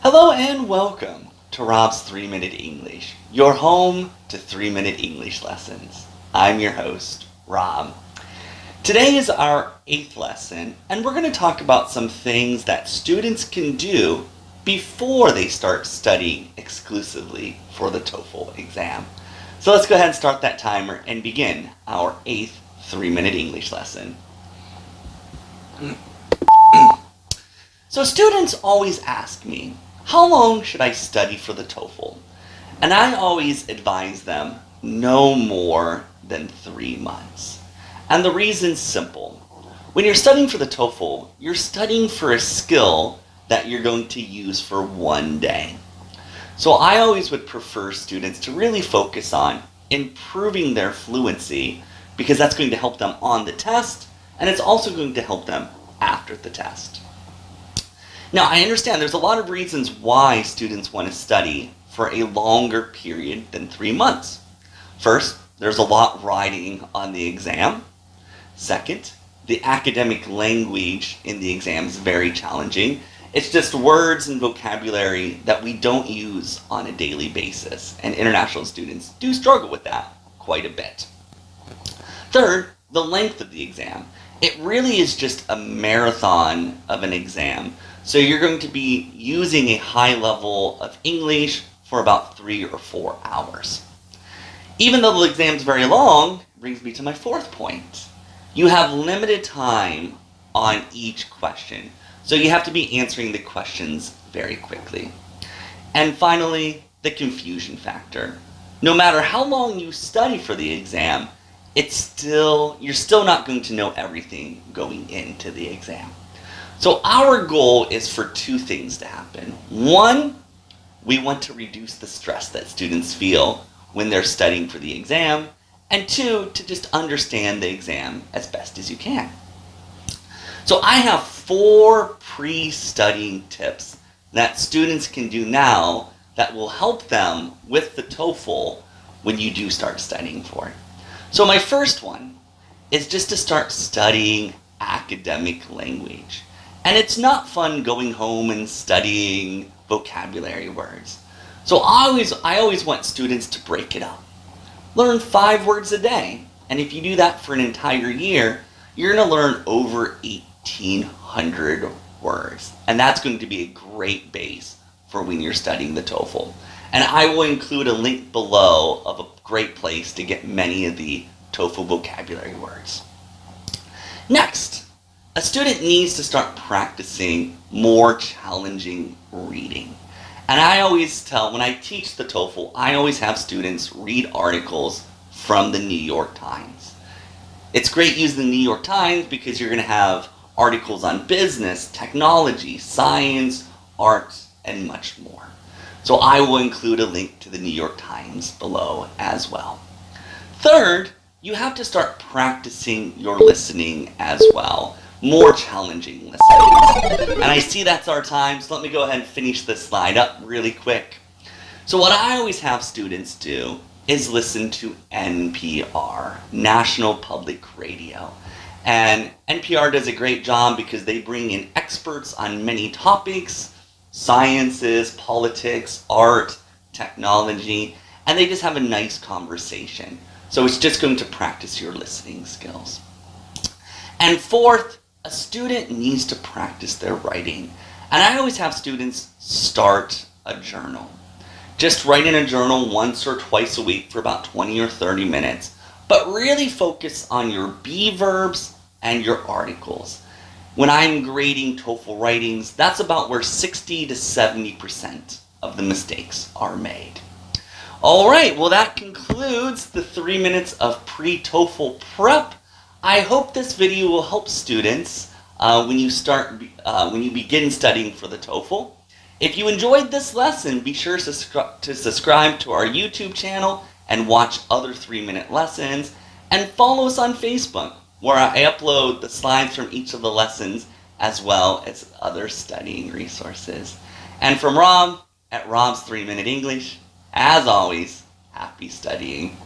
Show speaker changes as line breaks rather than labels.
Hello and welcome to Rob's 3-Minute English, your home to 3-minute English lessons. I'm your host, Rob. Today is our 8th lesson, and we're going to talk about some things that students can do before they start studying exclusively for the TOEFL exam. So let's go ahead and start that timer and begin our 8th 3-minute English lesson. So students always ask me, how long should I study for the TOEFL? And I always advise them no more than 3 months. And the reason's simple. When you're studying for the TOEFL, you're studying for a skill that you're going to use for one day. So I always would prefer students to really focus on improving their fluency because that's going to help them on the test, and it's also going to help them after the test. Now, I understand there's a lot of reasons why students want to study for a longer period than 3 months. First, there's a lot riding on the exam. Second, the academic language in the exam is very challenging. It's just words and vocabulary that we don't use on a daily basis, and international students do struggle with that quite a bit. Third, the length of the exam. It really is just a marathon of an exam. So you're going to be using a high level of English for about 3 or 4 hours. Even though the exam is very long, brings me to my 4th point. You have limited time on each question. So you have to be answering the questions very quickly. And finally, the confusion factor. No matter how long you study for the exam, you're still not going to know everything going into the exam. So our goal is for 2 things to happen. 1, we want to reduce the stress that students feel when they're studying for the exam. And 2, to just understand the exam as best as you can. So I have 4 pre-studying tips that students can do now that will help them with the TOEFL when you do start studying for it. So my first one is just to start studying academic language. And it's not fun going home and studying vocabulary words. So I always want students to break it up. Learn 5 words a day. And if you do that for an entire year, you're going to learn over 1,800 words. And that's going to be a great base for when you're studying the TOEFL. And I will include a link below of a great place to get many of the TOEFL vocabulary words. Next, a student needs to start practicing more challenging reading. And I always when I teach the TOEFL, I always have students read articles from the New York Times. It's great using the New York Times because you're going to have articles on business, technology, science, art, and much more. So I will include a link to the New York Times below as well. Third, you have to start practicing your listening as well. More challenging listening. And I see that's our time, so let me go ahead and finish this slide up really quick. So what I always have students do is listen to NPR, National Public Radio. And NPR does a great job because they bring in experts on many topics, sciences, politics, art, technology, and they just have a nice conversation. So it's just going to practice your listening skills. And fourth, a student needs to practice their writing. And I always have students start a journal. Just write in a journal once or twice a week for about 20 or 30 minutes. But really focus on your be verbs and your articles. When I'm grading TOEFL writings, that's about where 60 to 70% of the mistakes are made. All right, well that concludes the 3 minutes of pre-TOEFL prep. I hope this video will help students when you begin studying for the TOEFL. If you enjoyed this lesson, be sure to subscribe to our YouTube channel and watch other 3-minute lessons, and follow us on Facebook, where I upload the slides from each of the lessons as well as other studying resources. And from Rob at Rob's 3-Minute English, as always, happy studying.